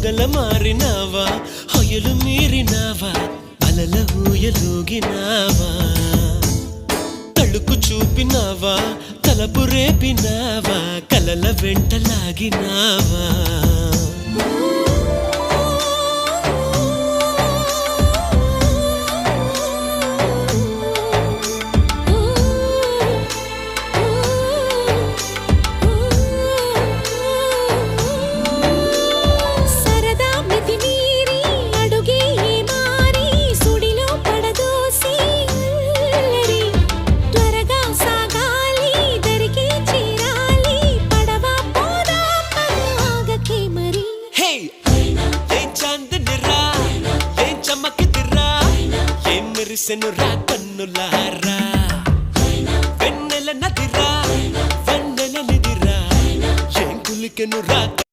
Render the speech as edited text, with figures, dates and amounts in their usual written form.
పొగల మారినావా హొయలు మీరినావా అలల ఊయలూగినావా తళుకు చూపినావా తలపు రేపినావా కలల వెంటలాగినావా మెరిసెనురా కన్నులారా వెన్నెల నదిరా వెన్నెల నిదిరా ఏం కులికెనురా